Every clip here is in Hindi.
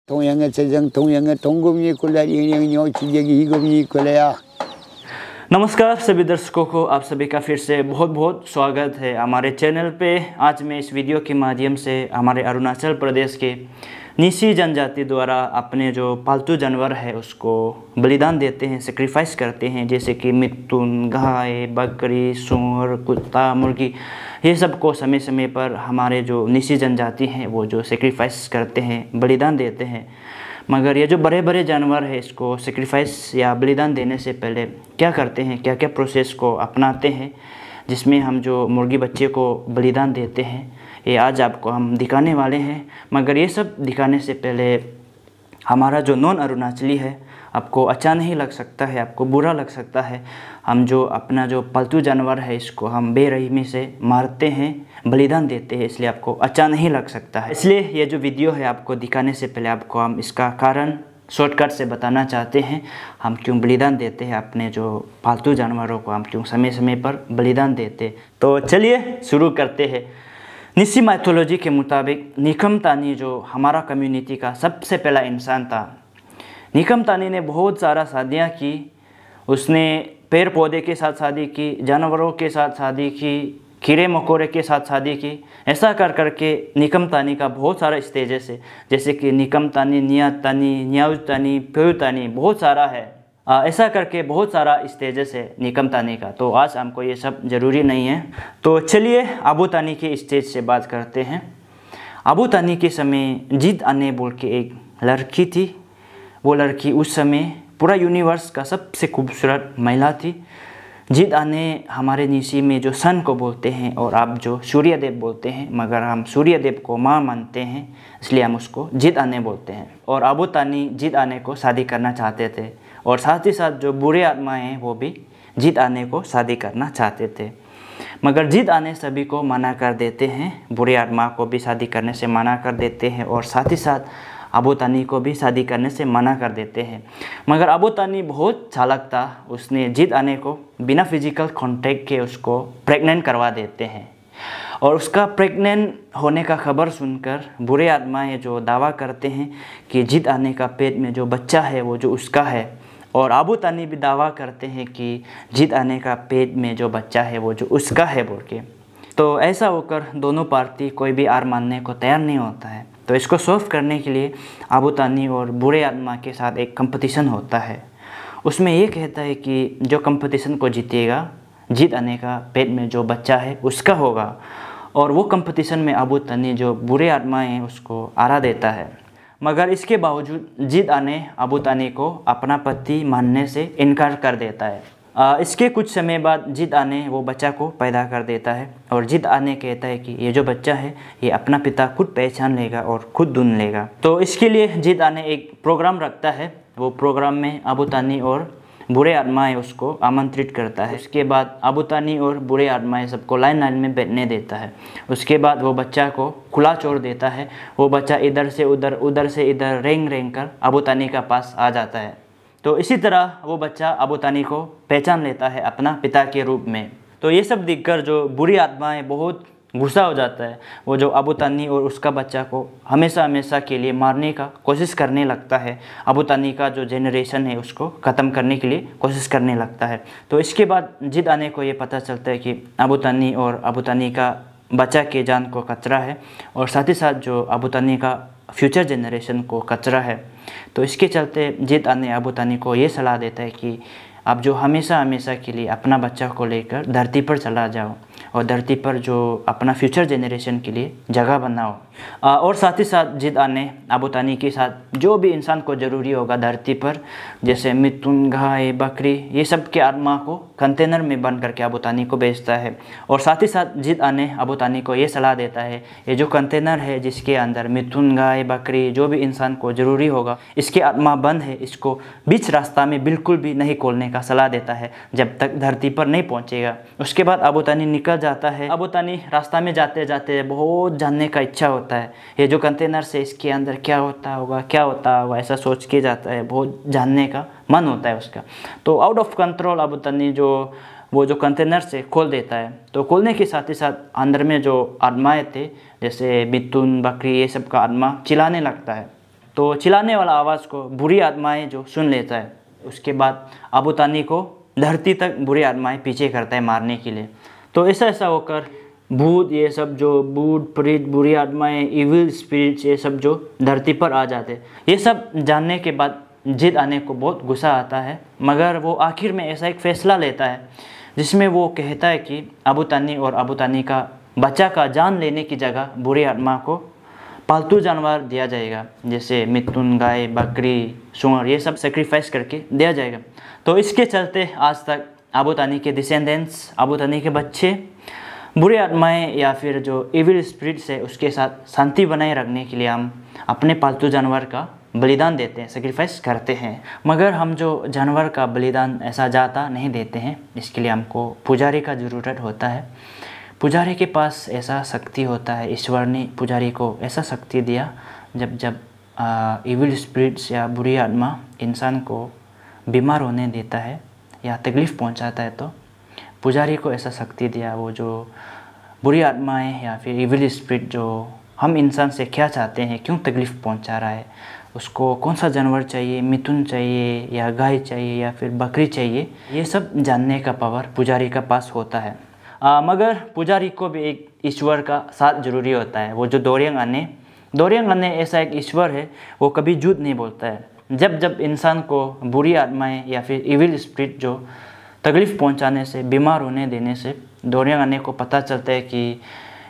동양에서 동양의 동금이 굴라 인형이 지적이 이금이 굴라야। नमस्कार सभी दर्शकों को आप सभी का फिर से बहुत बहुत स्वागत है हमारे चैनल पे। आज मैं इस वीडियो के माध्यम से हमारे अरुणाचल प्रदेश के निसी जनजाति द्वारा अपने जो पालतू जानवर है उसको बलिदान देते हैं, सेक्रीफाइस करते हैं, जैसे कि मिथुन, गाय, बकरी, सूअर, कुत्ता, मुर्गी, ये सब को समय समय पर हमारे जो निसी जनजाति हैं वो जो सेक्रीफाइस करते हैं, बलिदान देते हैं। मगर ये जो बड़े बड़े जानवर है इसको सेक्रीफाइस या बलिदान देने से पहले क्या करते हैं, क्या क्या प्रोसेस को अपनाते हैं, जिसमें हम जो मुर्गी बच्चे को बलिदान देते हैं, ये आज आपको हम दिखाने वाले हैं। मगर ये सब दिखाने से पहले हमारा जो नॉन अरुणाचली है, आपको अच्छा नहीं लग सकता है, आपको बुरा लग सकता है। हम जो अपना जो पालतू जानवर है इसको हम बेरहमी से मारते हैं, बलिदान देते हैं, इसलिए आपको अच्छा नहीं लग सकता है। इसलिए ये जो वीडियो है आपको दिखाने से पहले आपको हम इसका कारण शॉर्टकट से बताना चाहते हैं। हम क्यों बलिदान देते हैं, अपने जो पालतू जानवरों को हम क्यों समय समय पर बलिदान देते। तो चलिए शुरू करते हैं। निसी माइथोलॉजी के मुताबिक निकम तानी जो हमारा कम्युनिटी का सबसे पहला इंसान था, निकम तानी ने बहुत सारा शादियाँ की। उसने पेड़ पौधे के साथ शादी की, जानवरों के साथ शादी की, कीड़े मकोड़े के साथ शादी की। ऐसा कर करके निकम तानी का बहुत सारा स्टेजेस है, जैसे कि निकम तानी, नियात तानी, न्याउज तानी, प्योय तानी, बहुत सारा है। ऐसा करके बहुत सारा स्टेजेस है निकम तानी का। तो आज हमको ये सब ज़रूरी नहीं है। तो चलिए अबू तानी के स्टेज से बात करते हैं। अबू तानी के समय जिद आने बोल के एक लड़की थी। वो लड़की उस समय पूरा यूनिवर्स का सबसे खूबसूरत महिला थी। जिद आने हमारे निसी में जो सन को बोलते हैं और आप जो सूर्य देव बोलते हैं, मगर हम सूर्य देव को माँ मानते हैं, इसलिए हम उसको जिद आने बोलते हैं। और अबू तानी जिद आने को शादी करना चाहते थे, और साथ ही साथ जो बुरे आत्माएं हैं वो भी जिद आने को शादी करना चाहते थे। मगर जिद आने सभी को मना कर देते हैं, बुरे आत्मा को भी शादी करने से मना कर देते हैं, और साथ ही साथ अबू तानी को भी शादी करने से मना कर देते हैं। मगर अबू तानी बहुत चालाक था। उसने जिद आने को बिना फिजिकल कांटेक्ट के उसको प्रेग्नेंट करवा देते हैं, और उसका प्रेग्नेंट होने का खबर सुनकर बुरे आत्माएं जो दावा करते हैं कि जिद आने का पेट में जो बच्चा है वो जो उसका है, और अबू तानी भी दावा करते हैं कि जिद आने का पेट में जो बच्चा है वो जो उसका है बोल के। तो ऐसा होकर दोनों पार्टी कोई भी हार मानने को तैयार नहीं होता है। तो इसको सॉल्व करने के लिए अबू तानी और बुरे आत्मा के साथ एक कंपटीशन होता है। उसमें ये कहता है कि जो कंपटीशन को जीतेगा, जिद आने का पेट में जो बच्चा है उसका होगा। और वो कंपटीशन में अबू तानी जो बुरे आत्माएं हैं उसको हरा देता है। मगर इसके बावजूद जिद आने अबू तानी को अपना पति मानने से इनकार कर देता है। इसके कुछ समय बाद जिद आने वो बच्चा को पैदा कर देता है, और जिद आने कहता है कि ये जो बच्चा है ये अपना पिता खुद पहचान लेगा और खुद ढूंढ लेगा। तो इसके लिए जिद आने एक प्रोग्राम रखता है। वो प्रोग्राम में अबू तानी और बुरे आत्माएं उसको आमंत्रित करता है। उसके बाद अबू तानी और बुरे आत्माएं सबको लाइन लाइन में बैठने देता है। उसके बाद वो बच्चा को खुला छोड़ देता है। वो बच्चा इधर से उधर, उधर से इधर रेंग रेंग कर अबू तानी का पास आ जाता है। तो इसी तरह वो बच्चा अबू तानी को पहचान लेता है अपना पिता के रूप में। तो ये सब देखकर जो बुरी आत्माएं बहुत गुस्सा हो जाता है। वो जो अबू तानी और उसका बच्चा को हमेशा हमेशा के लिए मारने का कोशिश करने लगता है। अबू तानी का जो जेनरेशन है उसको ख़त्म करने के लिए कोशिश करने लगता है। तो इसके बाद जिद आने को ये पता चलता है कि अबू तानी और अबू तानी का बच्चा के जान को खतरा है, और साथ ही साथ जो अबू तानी का फ्यूचर जनरेशन को खतरा है। तो इसके चलते जिद आने अबू तानी को ये सलाह देता है कि आप जो हमेशा हमेशा के लिए अपना बच्चा को लेकर धरती पर चला जाओ, और धरती पर जो अपना फ्यूचर जनरेशन के लिए जगह बनाओ। और साथ ही साथ जिद आने अबू तानी के साथ जो भी इंसान को ज़रूरी होगा धरती पर, जैसे मिथुन, गाय, बकरी, ये सब के आत्मा को कंटेनर में बंद करके अबू तानी को भेजता है। और साथ ही साथ जिद आने अबू तानी को ये सलाह देता है, ये जो कंटेनर है जिसके अंदर मिथुन, गाय, बकरी, जो भी इंसान को ज़रूरी होगा, इसके आत्मा बंद है, इसको बीच रास्ता में बिल्कुल भी नहीं खोलने का सलाह देता है जब तक धरती पर नहीं पहुँचेगा। उसके बाद अबू तानी निकल जाता है। अबू तानी रास्ता में जाते जाते बहुत जानने का इच्छा होता है, ये जो कंटेनर से इसके अंदर क्या होता होगा, क्या होता होगा, ऐसा सोच के जाता है। बहुत जानने का मन होता है उसका। तो आउट ऑफ कंट्रोल अबू तानी वो जो कंटेनर से खोल देता है। तो खोलने के साथ ही साथ अंदर में जो आत्माएं थे, जैसे मिथुन, बकरी, ये सब का आत्मा चिल्लाने लगता है। तो चिल्लाने वाला आवाज़ को बुरी आत्माएं जो सुन लेता है, उसके बाद अबू तानी को धरती तक बुरी आत्माएं पीछे करता है मारने के लिए। तो ऐसा होकर भूत, ये सब जो भूत प्रेत, बुरी आत्माएं, इविल स्पिरिट्स, ये सब जो धरती पर आ जाते, ये सब जानने के बाद जिद आने को बहुत गुस्सा आता है, मगर वो आखिर में ऐसा एक फ़ैसला लेता है जिसमें वो कहता है कि अबू तानी और अबू तानी का बच्चा का जान लेने की जगह बुरी आत्मा को पालतू जानवर दिया जाएगा, जैसे मिथुन, गाय, बकरी, सूअर, ये सब सेक्रीफाइस करके दिया जाएगा। तो इसके चलते आज तक अबू तानी के डिसेंडेंट्स, अबू तानी के बच्चे बुरी आत्माएं या फिर जो इविल स्पिरिट्स है उसके साथ शांति बनाए रखने के लिए हम अपने पालतू जानवर का बलिदान देते हैं, सेक्रीफाइस करते हैं। मगर हम जो जानवर का बलिदान ऐसा जाता नहीं देते हैं, इसके लिए हमको पुजारी का ज़रूरत होता है। पुजारी के पास ऐसा शक्ति होता है, ईश्वर ने पुजारी को ऐसा शक्ति दिया, जब इविल स्पिरिट्स या बुरी आत्मा इंसान को बीमार होने देता है या तकलीफ़ पहुंचाता है, तो पुजारी को ऐसा शक्ति दिया। वो जो बुरी आत्माएं या फिर इविल स्पिरिट जो हम इंसान से क्या चाहते हैं, क्यों तकलीफ़ पहुंचा रहा है, उसको कौन सा जानवर चाहिए, मिथुन चाहिए या गाय चाहिए या फिर बकरी चाहिए, ये सब जानने का पावर पुजारी का पास होता है। मगर पुजारी को भी एक ईश्वर का साथ जरूरी होता है। वो जो दोरियांग अने ऐसा एक ईश्वर है, वो कभी झूठ नहीं बोलता है। जब इंसान को बुरी आत्माएं या फिर इविल स्पिरिट जो तकलीफ़ पहुंचाने से, बीमार होने देने से दोरियांग अने को पता चलता है कि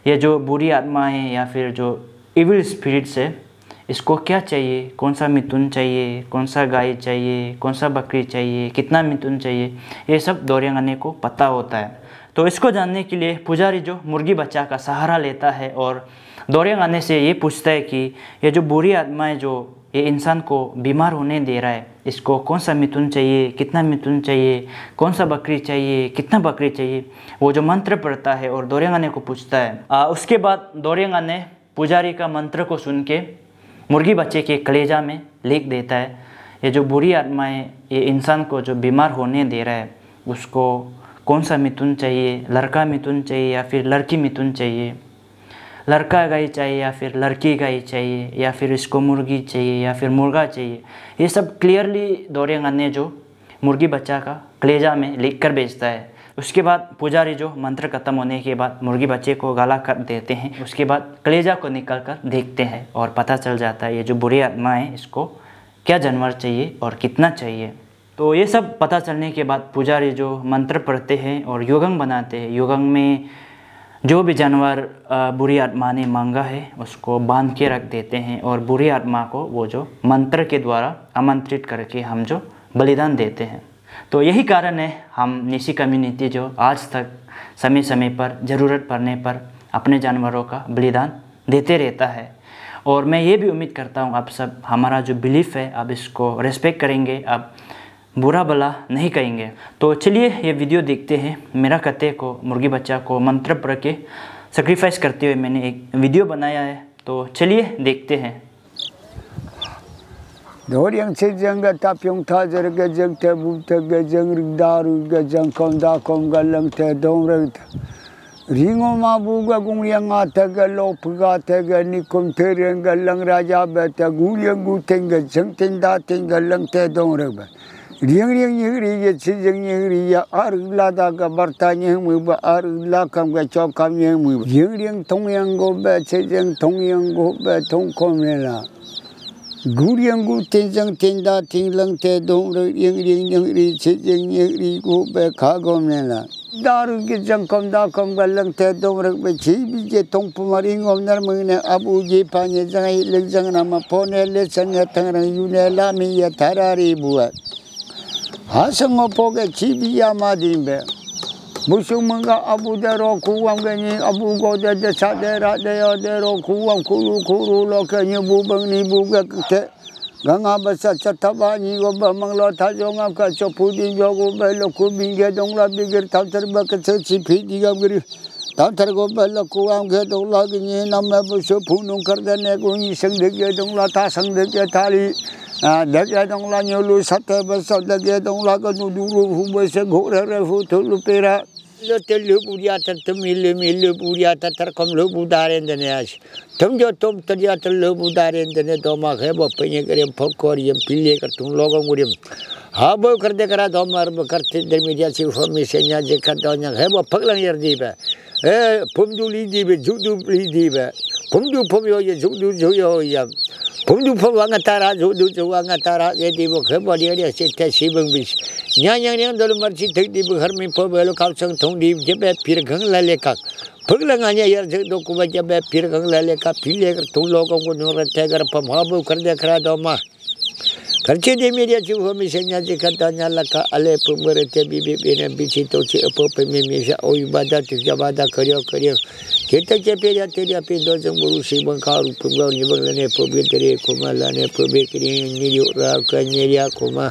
ये जो बुरी आत्माएं या फिर जो इविल स्पिरिट्स है, इसको क्या चाहिए, कौन सा मिथुन चाहिए, कौन सा गाय चाहिए, कौन सा बकरी चाहिए, कितना मिथुन चाहिए, ये सब दोरियांग अने को पता होता है। तो इसको जानने के लिए पुजारी जो मुर्गी बच्चा का सहारा लेता है और दोरियांग अने से ये पूछता है कि ये जो बुरी आत्माएं जो ये इंसान को बीमार होने दे रहा है, इसको कौन सा मिथुन चाहिए, कितना मिथुन चाहिए, कौन सा बकरी चाहिए, कितना बकरी चाहिए, वो जो मंत्र पढ़ता है और दोरियांग अने को पूछता है। उसके बाद दोरियांग अने पुजारी का मंत्र को सुन के मुर्गी बच्चे के कलेजा में लिख देता है, ये जो बुरी आत्माएं ये इंसान को जो बीमार होने दे रहा है, उसको कौन सा मिथुन चाहिए, लड़का मिथुन चाहिए या फिर लड़की मिथुन चाहिए, लड़का गाय चाहिए या फिर लड़की गाय चाहिए, या फिर इसको मुर्गी चाहिए या फिर मुर्गा चाहिए, ये सब क्लियरली दोरियांग अने जो मुर्गी बच्चा का कलेजा में लिख कर भेजता है। उसके बाद पुजारी जो मंत्र खत्म होने के बाद मुर्गी बच्चे को गाला कर देते हैं। उसके बाद कलेजा को निकाल कर देखते हैं और पता चल जाता है ये जो बुरी आत्मा है, इसको क्या जानवर चाहिए और कितना चाहिए। तो ये सब पता चलने के बाद पुजारी जो मंत्र पढ़ते हैं और योगंग बनाते हैं। योगंग में जो भी जानवर बुरी आत्मा ने मांगा है उसको बांध के रख देते हैं और बुरी आत्मा को वो जो मंत्र के द्वारा आमंत्रित करके हम जो बलिदान देते हैं। तो यही कारण है हम निसी कम्युनिटी जो आज तक समय समय पर ज़रूरत पड़ने पर अपने जानवरों का बलिदान देते रहता है। और मैं ये भी उम्मीद करता हूँ आप सब हमारा जो बिलीफ है अब इसको रेस्पेक्ट करेंगे, अब बुरा भला नहीं करेंगे। तो चलिए ये वीडियो देखते हैं। मेरा कते को मुर्गी बच्चा को मंत्र पढ़ के सेक्रीफाइस करते हुए मैंने एक वीडियो बनाया है, तो चलिए देखते हैं। दोरियांग से जंग ताप्योंग था जर ग जंग ते बुत ग जंग दारू ग जंग कम दा कम ग लंग ते दोंग रग रिंगो मा बु ग गुंगियांग आ ते ग लोप गा ते ग निकुम ते रिंग ग लंग राजा बे ते गुलियांग गु तेंग ग जंग तेंग दा तेंग ग लंग ते दोंग रग रिंग रिंग यगरी ये छिजंग यगरी या आर ला दा ग बर्ता न्यंग मु ब आर ला कम ग चौक कम न्यंग मु यंग रिंग थोंग यांग गो बे छिजंग थोंग यांग गो बे थोंग को मेला गुरियांगु तेंजंग तेंदा तिंगलंग ते दोंग रिंग रिंग यगरी छिजंग यगरी गो बे खा गो मेला दारू के जंग कम दा कम ग लंग ते दोंग रग बे छी बि जे थोंग पुमारिंग ओम नर मने अबु जे पाने जंग ले जंग ना म फोने ले संग तंग युने ला मी या थारारी बुआ हासंग पोगे छी बि या मा दिबे बुसु मंगा अबु दे रो कुवाम गनी अबु गो दे सा दे रा दे ओ दे रो कुवाम कुलु कुरु लो के नि बु बंग नि बु ग के गंगा बसा चथबा नि गो ब मंगलो था जोंगा का चोपु दि जो गो ब लो कु बिगे दोंगला बिगर थातर ब के छ छी फी दि ग गिर थातर गो ब लो कुवाम के दोंगला गनी नम में बुसु फुनु कर दे ने गो नि संग दे के दोंगला था संग दे के थाली दगे दोंगला न्योलु सते बस दगे दोंगला को दुरु हु बसे घोर रे हु थुलु पेरा lo telu budia tertemilu milu budia terkom lu budaren denas tum jo tum terja terlu budaren denas doma khebo penye kerem phokor yem pille kartung logo murim habo kerde kara domar karte dermedia si information nya je kadonya khebo phaglang yer diba pumdu li diba judu li diba pumdu phobyo ye judu joyo yam pumdu phobanga tara judu jowanga tara ye dibo khebo dia se te sibang bis nyang yang dalam marci thik di buhar mi pobelo kalsang thong di jebe pir gang lale ka phaglang anya yar je do ku jebe pir gang lale ka pile kar tu logo ko no rate gar pamhabu kar de kra do ma karche de media chu ho mi senya je katanya laka ale pumere te bibi bene bichi to che apo pe me me ja o ibadat jabada karyo kita che pe ya te ya pe do jang buru si bang ka ru pumga ni bang ne pobe tere ko mala ne pobe kri ni yu ra ka ni ya ko ma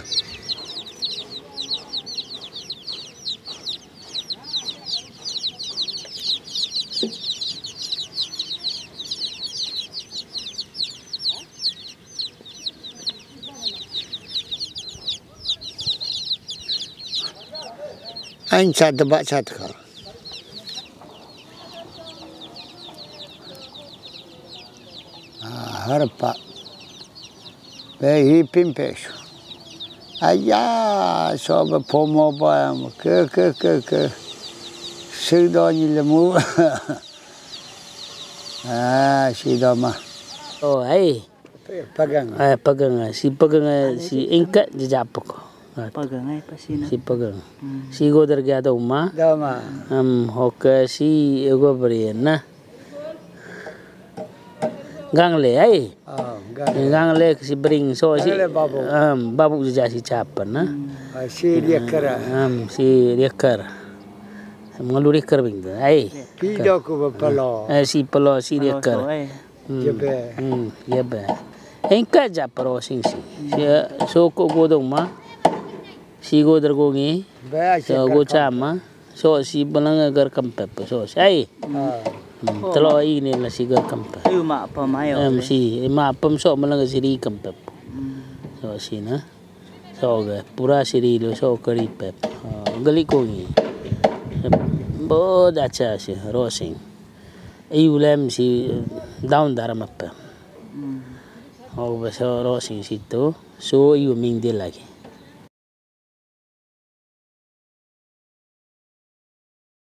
Ain sa debak sa ka harpa behi pimpes aya sob pomo ba ke sido ni lemu sidama oh ai pagang si ingkat jejapok Pagangai pasina. si pagang si godar gya da umma dama hoka si ego briena gangle ai gangle si bring so si babu ja si chapan na si dia kara si rekar mengaluri kar bing ai pido ko palo si palo si rekar jebe jebe ingkat ja pro sing si so ko godong ma si godar gongi so go chama so si balang agar kampep so ai telo ini la si gar kampep Ayo mak apa mayo. si ma pam so malang siri kampep so si na so ga pura siri lo so kari pep gali gongi bo da cha si rosing ayu lem si down daram apa oh so rosing situ so ayu ming de lagi